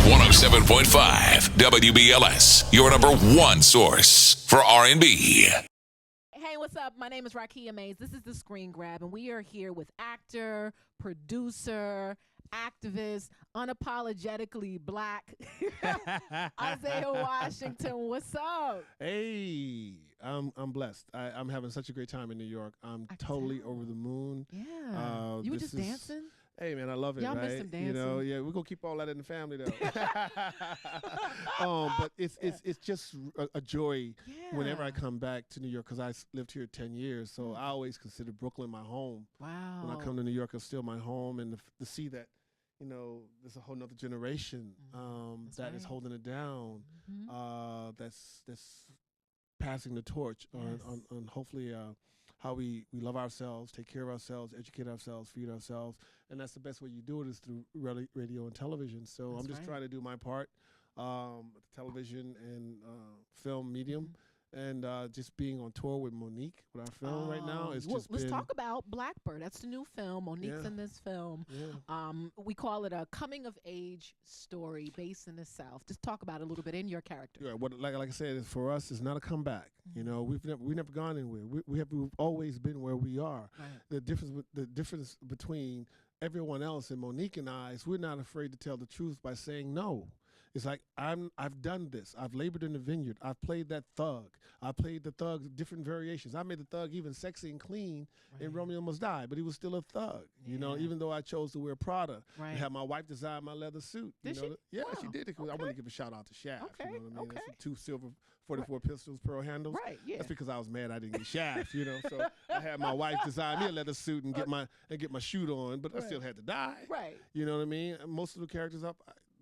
107.5 WBLS, your number one source for R&B. Hey, what's up? My name is Rakia Mays. This is The Screen Grab, and we are here with actor, producer, activist, unapologetically black, Isaiah Washington. What's up? Hey, I'm blessed. I'm having such a great time in New York. I'm totally over the moon. Yeah. You were just dancing? Hey, man, I love it, Y'all right? miss some dancing. You know, yeah, we're going to keep all that in the family, though. But it's just a joy whenever I come back to New York, because I lived here 10 years, so I always consider Brooklyn my home. Wow. When I come to New York, it's still my home, and to see that, you know, there's a whole nother generation that is holding it down, that's passing the torch on hopefully how we love ourselves, take care of ourselves, educate ourselves, feed ourselves. And that's the best way you do it is through radio and television. So I'm just trying to do my part, television and film medium. And just being on tour with Monique with our film right now is just let's talk about Blackbird. That's the new film. Monique's in this film. Yeah. We call it a coming-of-age story based in the South. Just talk about it a little bit in your character. Yeah, like I said, for us, it's not a comeback. You know, we've never gone anywhere. We've always been where we are. Right. The difference between everyone else and Monique and I is we're not afraid to tell the truth by saying no. It's like I've done this. I've labored in the vineyard. I've played that thug. I played the thug different variations. I made the thug even sexy and clean in Romeo Must Die, but he was still a thug. You know, even though I chose to wear Prada and have my wife design my leather suit. Did you know, she? Yeah, Wow. she did. I want to give a shout out to Shaft. Okay. You know what I mean? Okay. That's 2 silver 44 pistols, pearl handles. Right. Yeah. That's because I was mad I didn't get Shaft. You know, so I had my wife design me a leather suit and get my shoot on, but I still had to die. Right. You know what I mean? Most of the characters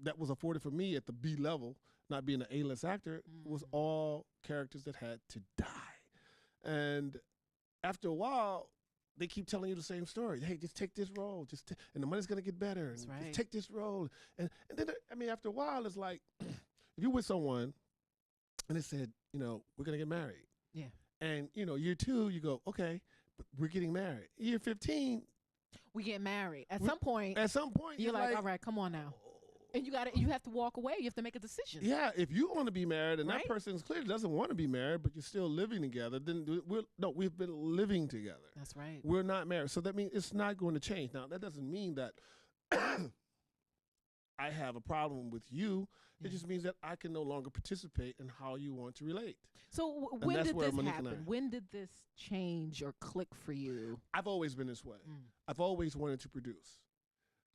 that was afforded for me at the B level, not being an A-list actor, was all characters that had to die. And after a while, they keep telling you the same story. Hey, just take this role, and the money's gonna get better. That's and right. Just take this role, and then I mean, after a while, it's like if you're with someone, and they said, you know, we're gonna get married. Yeah. And you know, year 2, you go, okay, but we're getting married. Year 15, we get married. At some point, you're like, all right, come on now. And you have to walk away. You have to make a decision. Yeah, if you want to be married and that person clearly doesn't want to be married, but you're still living together, then we've been living together. That's right. We're not married. So that means it's not going to change. Now, that doesn't mean that I have a problem with you. It just means that I can no longer participate in how you want to relate. So when did this happen? When did this change or click for you? I've always been this way. I've always wanted to produce.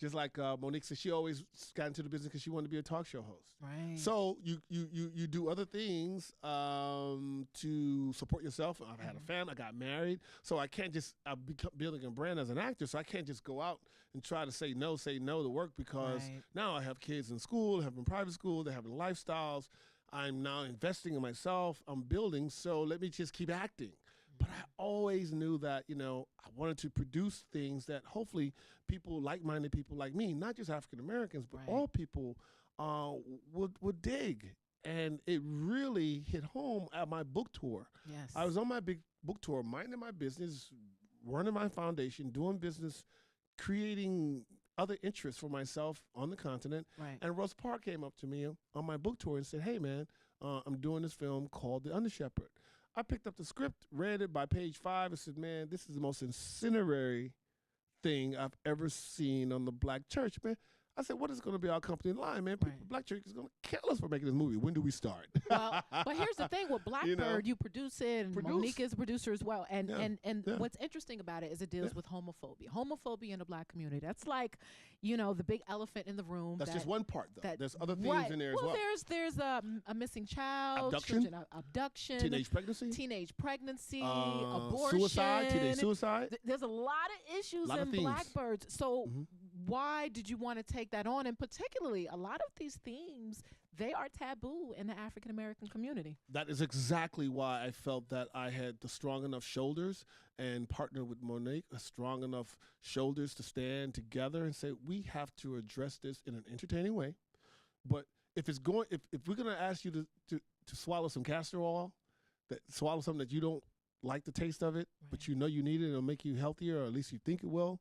Just like Monique said, she always got into the business because she wanted to be a talk show host. Right. So you do other things to support yourself. I've had a family. I got married. So I can't just I'm building a brand as an actor. So I can't just go out and try to say no to work because now I have kids in school, having private school, they're having lifestyles. I'm now investing in myself. I'm building. So let me just keep acting. But I always knew that, you know, I wanted to produce things that hopefully people, like-minded people like me, not just African-Americans, but all people would dig. And it really hit home at my book tour. Yes. I was on my big book tour, minding my business, running my foundation, doing business, creating other interests for myself on the continent. Right. And Russ Park came up to me on my book tour and said, hey, man, I'm doing this film called The Under Shepherd. I picked up the script, read it by page 5, and said, man, this is the most incendiary thing I've ever seen on the black church, man. I said, what is going to be our company line, man? Black church is going to kill us for making this movie. When do we start? Well, but here's the thing with Blackbird, you produce it, and Monique is a producer as well. And what's interesting about it is it deals with homophobia. Homophobia in the black community. That's like, you know, the big elephant in the room. That's just one part, though. There's other themes in there as well. There's a missing child, abduction, teenage pregnancy, abortion, teenage suicide. There's a lot of issues in Blackbirds. So why did you want to take that on? And particularly, a lot of these themes, they are taboo in the African American community. That is exactly why I felt that I had the strong enough shoulders and partnered with Monique, strong enough shoulders to stand together and say, we have to address this in an entertaining way. But if we're going to ask you to swallow some castor oil, swallow something that you don't like the taste of it, but you know you need it, it'll make you healthier, or at least you think it will,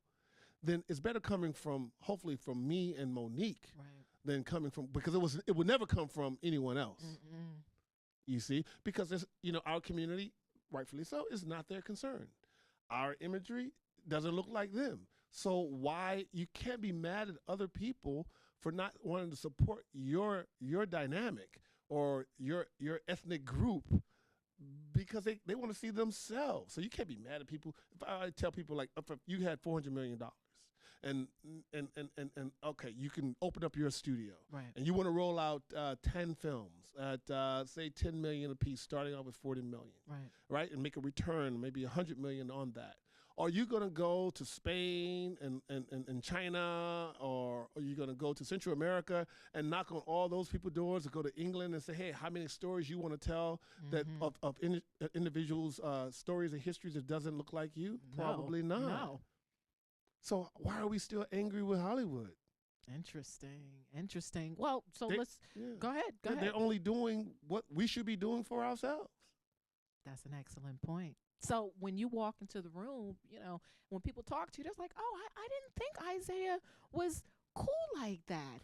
then it's better coming from, hopefully from me and Monique than coming from, because it would never come from anyone else. You see, because there's, our community, rightfully so, is not their concern. Our imagery doesn't look like them. So why you can't be mad at other people for not wanting to support your dynamic or your ethnic group, because they want to see themselves. So you can't be mad at people. If I tell people, like, if you had $400 million and okay, you can open up your studio, right, and you want to roll out 10 films at say $10 million a piece, starting off with $40 million, right, and make a return, maybe $100 million on that. Are you going to go to Spain and China, or are you going to go to Central America and knock on all those people's doors, or go to England and say, hey, how many stories you want to tell that of individuals' stories and histories that doesn't look like you? No, probably not. No. So why are we still angry with Hollywood? Interesting. Well, so let's go ahead. Go ahead. They're only doing what we should be doing for ourselves. That's an excellent point. So when you walk into the room, when people talk to you, they're like, oh, I didn't think Isaiah was cool like that.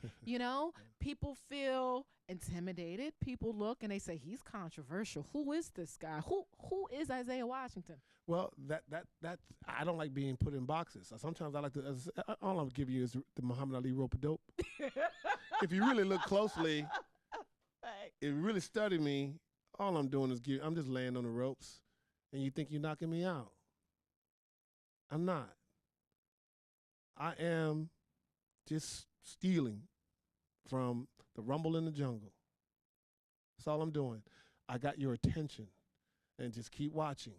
People feel intimidated. People look and they say, he's controversial. Who is this guy? Who is Isaiah Washington? Well, that I don't like being put in boxes. Sometimes I like to, all I'm giving you is the Muhammad Ali rope-a-dope. If you really look closely, if you really study me, all I'm doing is I'm just laying on the ropes. And you think you're knocking me out. I'm not. I am just stealing from the rumble in the jungle. That's all I'm doing. I got your attention, and just keep watching,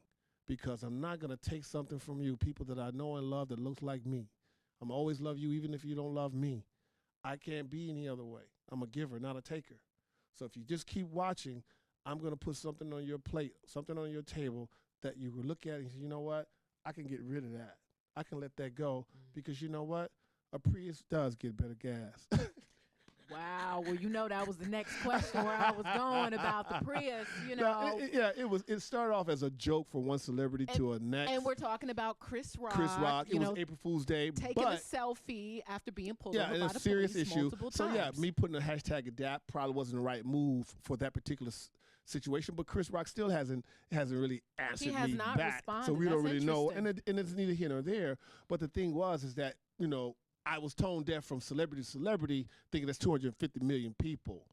because I'm not going to take something from you, people that I know and love that looks like me. I'm always love you even if you don't love me. I can't be any other way. I'm a giver, not a taker. So if you just keep watching, I'm going to put something on your plate, something on your table that you will look at and say, you know what? I can get rid of that. I can let that go, because you know what? A Prius does get better gas. Wow. Well, that was the next question where I was going about the Prius, No, it started off as a joke for one celebrity to a next. And we're talking about Chris Rock. It was April Fool's Day. Taking a selfie after being pulled over by the police multiple serious issue. So times. me putting a hashtag adapt probably wasn't the right move for that particular situation, but Chris Rock still hasn't really answered he has me not back. Responded. So we That's don't really know. And it's neither here nor there. But the thing is that, I was tone deaf from celebrity to celebrity, thinking there's 250 million people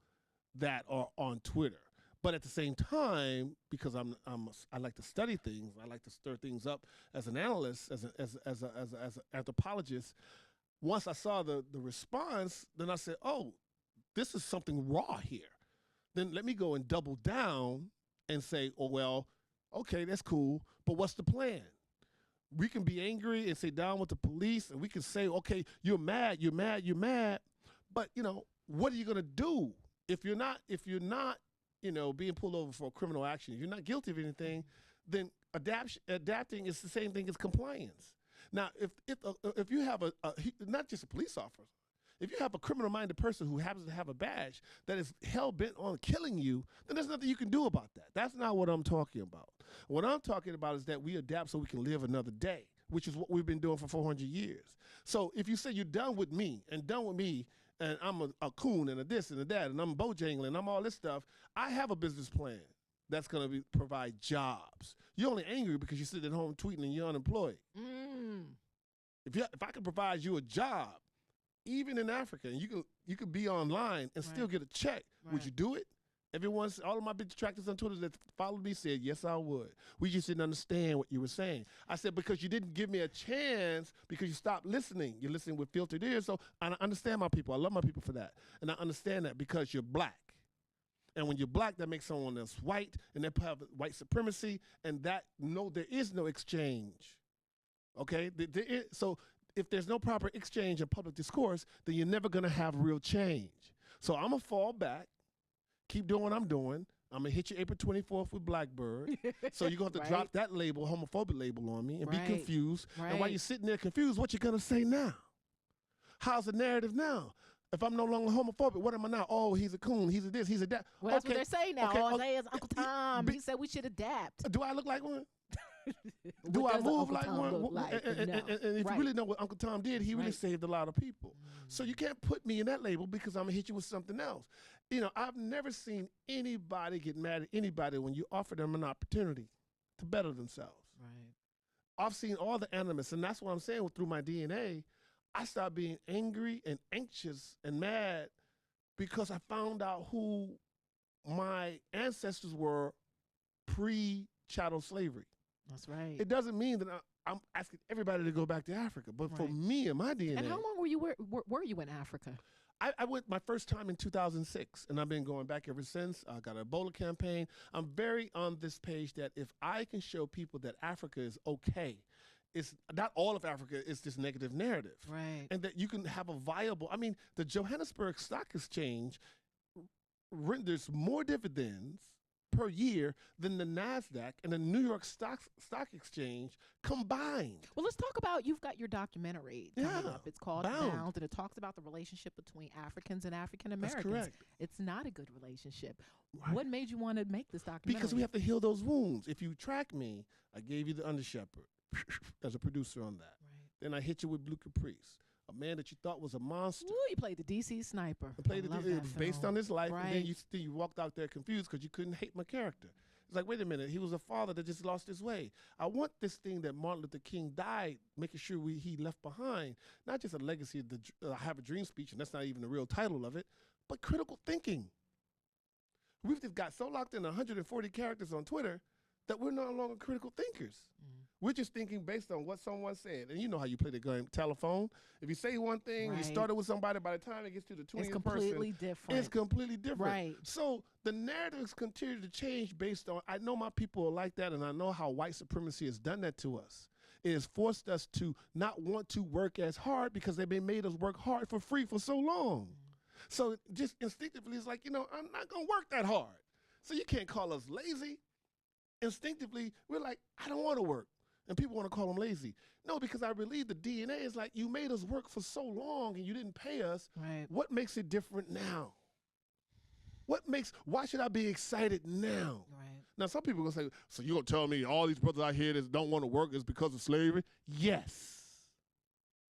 that are on Twitter. But at the same time, because I like to study things, I like to stir things up as an analyst, as an anthropologist. Once I saw the response, then I said, oh, this is something raw here. Then let me go and double down and say, oh, well, okay, that's cool, but what's the plan? We can be angry and say down with the police, and we can say, okay, you're mad, but what are you gonna do if you're not being pulled over for a criminal action? If you're not guilty of anything, then adapting is the same thing as compliance. Now, if you have not just a police officer, if you have a criminal-minded person who happens to have a badge that is hell-bent on killing you, then there's nothing you can do about that. That's not what I'm talking about. What I'm talking about is that we adapt so we can live another day, which is what we've been doing for 400 years. So if you say you're done with me, and I'm a coon and a this and a that, and I'm Bojangling, and I'm all this stuff, I have a business plan that's going to provide jobs. You're only angry because you're sitting at home tweeting and you're unemployed. If I can provide you a job, even in Africa, and you could be online and still get a check. Right. Would you do it? All of my big detractors on Twitter that followed me said, yes, I would. We just didn't understand what you were saying. I said, because you didn't give me a chance, because you stopped listening. You're listening with filtered ears. So I understand my people. I love my people for that. And I understand that because you're black. And when you're black, that makes someone else white, and they have white supremacy, and there is no exchange. Okay? So if there's no proper exchange in public discourse, then you're never going to have real change. So I'm going to fall back, keep doing what I'm doing. I'm going to hit you April 24th with Blackbird. So you're going to have to drop that label, homophobic label on me, and be confused. Right. And while you're sitting there confused, what you going to say now? How's the narrative now? If I'm no longer homophobic, what am I now? Oh, he's a coon, he's a this, he's a that. Well, that's what they're saying now. Isaiah's Uncle Tom, he said we should adapt. Do I look like one? Do What I does move Uncle like Tom one? look like? And No. if you Right. really know what Uncle Tom did, he really Right. saved a lot of people. So you can't put me in that label because I'm gonna hit you with something else. You know, I've never seen anybody get mad at anybody when you offer them an opportunity to better themselves. Right. I've seen all the animus, and that's what I'm saying through my DNA. I started being angry and anxious and mad because I found out who my ancestors were pre-chattel slavery. That's right. It doesn't mean that I'm asking everybody to go back to Africa, but for Right. me and my DNA, And how long were you in Africa? I went my first time in 2006, and I've been going back ever since. I got an Ebola campaign. I'm very on this page that if I can show people that Africa is okay, it's not all of Africa is this negative narrative. Right. And that you can have a viable, I mean, the Johannesburg Stock Exchange renders more dividends per year than the NASDAQ and the New York Stock Exchange combined. Well, let's talk about, you've got your documentary coming Yeah, up. It's called Bound. Bound, and it talks about the relationship between Africans and African Americans. That's correct. It's not a good relationship. Right. What made you want to make this documentary? Because we have to heal those wounds. If you track me, I gave you the Under Shepherd as a producer on that. Right. Then I hit you with Blue Caprice, a man that you thought was a monster. Ooh, you played the DC sniper. I played I love it that was based film. on his life, and Right. then you walked out there confused because you couldn't hate my character. It's like, wait a minute, he was a father that just lost his way. I want this thing that Martin Luther King died, making sure he left behind, not just a legacy of the I Have a Dream speech, and that's not even the real title of it, but critical thinking. We've just got so locked in 140 characters on Twitter that we're no longer critical thinkers. We're just thinking based on what someone said. And you know how you play the game telephone. If you say one thing, you Right. started with somebody, by the time it gets to the 20th It's completely person, different. it's completely different. Right. So the narratives continue to change based on, I know my people are like that, and I know how white supremacy has done that to us. It has forced us to not want to work as hard because they've been made us work hard for free for so long. So just instinctively, it's like, you know, I'm not going to work that hard. So you can't call us lazy. Instinctively, we're like, I don't want to work. And people want to call them lazy. No, because I believe the DNA is like, you made us work for so long and you didn't pay us. Right. What makes it different now? Why should I be excited now? Right. Now, some people are going to say, so you're going to tell me all these brothers out here that don't want to work is because of slavery? Yes.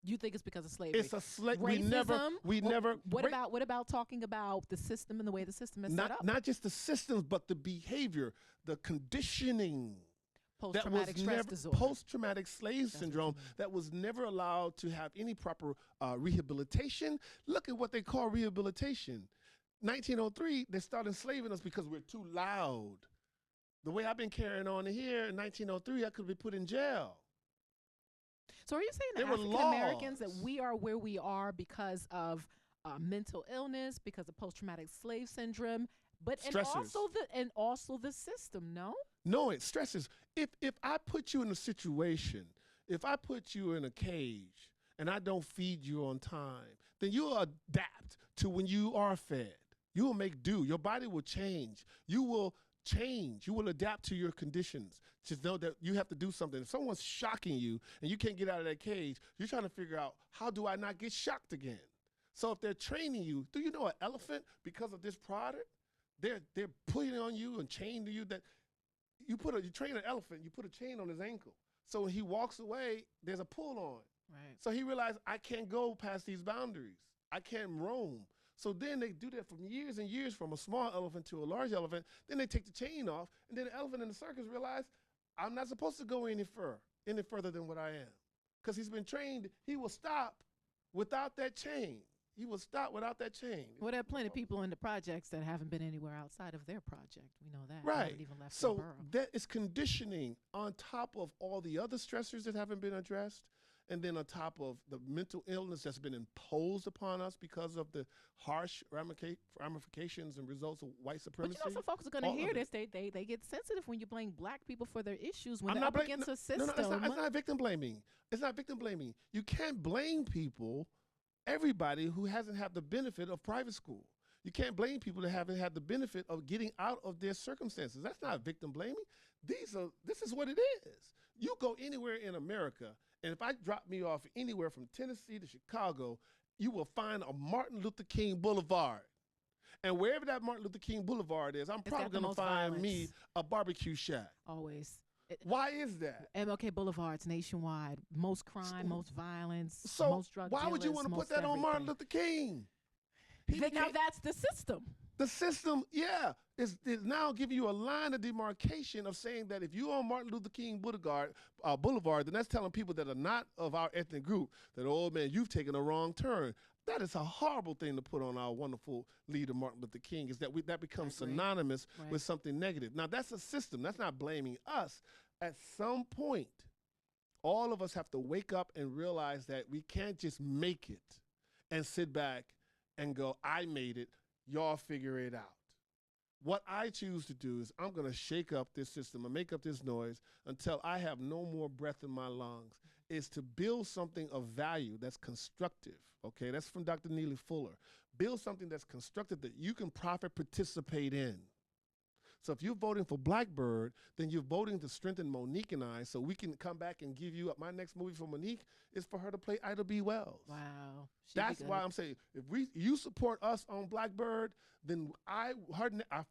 You think it's because of slavery? It's a slave. Racism? We never. What about talking about the system and the way the system is set up? Not just the systems, but the behavior, the conditioning. Post-traumatic stress disorder. Post-traumatic slave syndrome that was never allowed to have any proper rehabilitation. Look at what they call rehabilitation. 1903, they started enslaving us because we're too loud. The way I've been carrying on here, in 1903, I could be put in jail. So are you saying There that were African Americans, that laws. we are where we are because of mental illness, because of post-traumatic slave syndrome, but and Stressors. also the system? No. No, it stresses. If I put you in a situation, if I put you in a cage and I don't feed you on time, then you'll adapt to when you are fed. You will make do. Your body will change. You will change. You will adapt to your conditions. Just know that you have to do something. If someone's shocking you and you can't get out of that cage, you're trying to figure out, how do I not get shocked again? So if they're training you, do you know an elephant, because of this product, they're putting on you and chained to you, that you train an elephant, you put a chain on his ankle. So when he walks away, there's a pull on. Right. So he realized, I can't go past these boundaries. I can't roam. So then they do that from years and years, from a small elephant to a large elephant. Then they take the chain off, and then the elephant in the circus realize, I'm not supposed to go any further than what I am. Because he's been trained, he will stop without that chain. He will stop without that chain. Well, there are plenty of people in the projects that haven't been anywhere outside of their project. We know that. They Right. haven't even left their So borough. that is conditioning on top of all the other stressors that haven't been addressed, and then on top of the mental illness that's been imposed upon us because of the harsh ramifications and results of white But supremacy. you know, some folks are going to all hear of this. it. They get sensitive when you blame black people for their issues when I'm they're not up blaming- against a No, system. it's not victim blaming. It's not victim blaming. You can't blame people, everybody who hasn't had the benefit of private school. You can't blame people that haven't had the benefit of getting out of their circumstances. That's not victim blaming. This is what it is. You go anywhere in America, and if I drop me off anywhere from Tennessee to Chicago, you will find a Martin Luther King Boulevard. And wherever that Martin Luther King Boulevard is, I'm got probably the going to most find me violence. a barbecue shack. Always. Why is that? MLK Boulevard's nationwide. Most crime, most violence, So most drug why would you dealers, want to put most that on Martin everything. Luther King? Now that's the system. The system, is now giving you a line of demarcation of saying that if you're on Martin Luther King Boulevard, then that's telling people that are not of our ethnic group that, oh man, you've taken a wrong turn. That is a horrible thing to put on our wonderful leader, Martin Luther King, is that that becomes synonymous with something negative. Now, that's a system. That's not blaming us. At some point, all of us have to wake up and realize that we can't just make it and sit back and go, I made it, y'all figure it out. What I choose to do is I'm going to shake up this system and make up this noise until I have no more breath in my lungs, is to build something of value that's constructive, okay? That's from Dr. Neely Fuller. Build something that's constructive that you can profit, participate in. So if you're voting for Blackbird, then you're voting to strengthen Monique and I so we can come back and give you, my next movie for Monique is for her to play Ida B. Wells. Wow. That's why I'm saying, if you support us on Blackbird, then I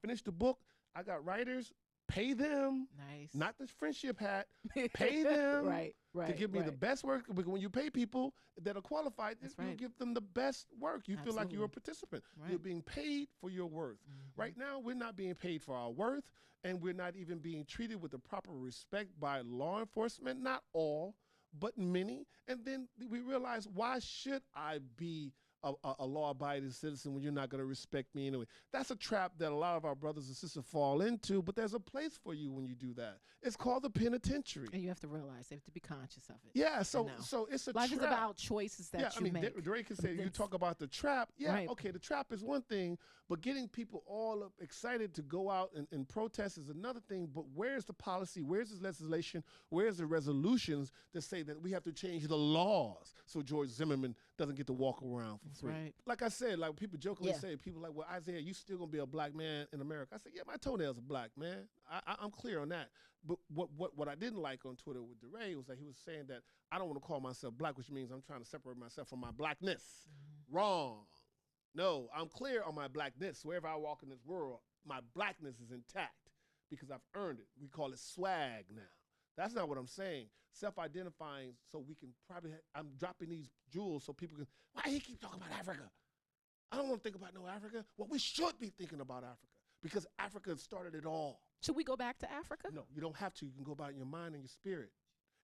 finished the book, I got writers, pay them. Nice. Not the friendship hat, pay them. Right. To give me the best work, because when you pay people that are qualified, you give them the best work. You feel like you're a participant. Right. You're being paid for your worth. Right now, we're not being paid for our worth, and we're not even being treated with the proper respect by law enforcement. Not all, but many. And then we realize, why should I be a law-abiding citizen when you're not going to respect me anyway? That's a trap that a lot of our brothers and sisters fall into, but there's a place for you when you do that. It's called the penitentiary. And you have to realize, you have to be conscious of it. Yeah, so it's a life trap. Is about choices that you make. Drake can say, you talk about the trap. Yeah, okay, the trap is one thing, but getting people all excited to go out and protest is another thing. But where's the policy? Where's the legislation? Where's the resolutions that say that we have to change the laws so George Zimmerman doesn't get to walk around for free? Right. Like I said, like people jokingly say, people like, well, Isaiah, you still gonna be a black man in America? I said, yeah, my toenails are black, man. I'm clear on that. But what I didn't like on Twitter with DeRay was that he was saying that I don't want to call myself black, which means I'm trying to separate myself from my blackness. Wrong. No, I'm clear on my blackness. Wherever I walk in this world, my blackness is intact because I've earned it. We call it swag now. That's not what I'm saying. Self-identifying so we can I'm dropping these jewels so people can, why he keep talking about Africa? I don't want to think about no Africa. Well, we should be thinking about Africa because Africa started it all. Should we go back to Africa? No, you don't have to. You can go about your mind and your spirit.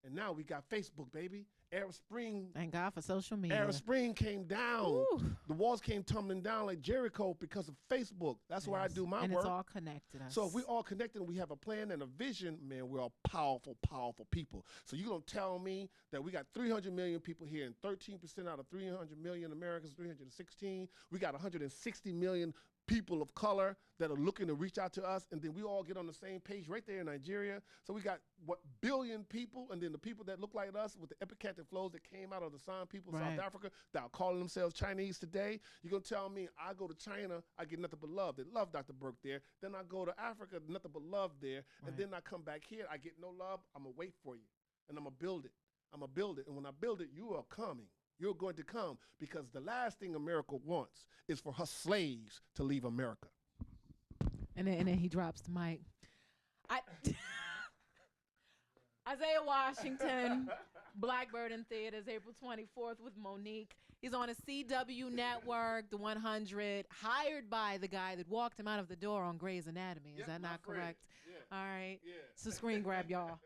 And now we got Facebook, baby. Arab Spring. Thank God for social media. Arab Spring came down. Ooh. The walls came tumbling down like Jericho because of Facebook. That's where I do my work. And it's all connected. So if we're all connected and we have a plan and a vision, man, we're all powerful, powerful people. So you're going to tell me that we got 300 million people here and 13% out of 300 million Americans, 316. We got 160 million people of color that are looking to reach out to us, and then we all get on the same page right there in Nigeria. So we got, billion people, and then the people that look like us with the epicanthic flows that came out of the San people of South Africa that are calling themselves Chinese today. You're going to tell me I go to China, I get nothing but love. They love Dr. Burke there. Then I go to Africa, nothing but love there. And then I come back here, I get no love. I'm going to wait for you, and I'm going to build it. I'm going to build it, and when I build it, you are coming. You're going to come because the last thing America wants is for her slaves to leave America. And then he drops the mic. Isaiah Washington, Blackbird in theaters, April 24th with Monique. He's on a CW network, the 100, hired by the guy that walked him out of the door on Grey's Anatomy. Is that not correct? Yeah. All right. Yeah. So screen grab, y'all.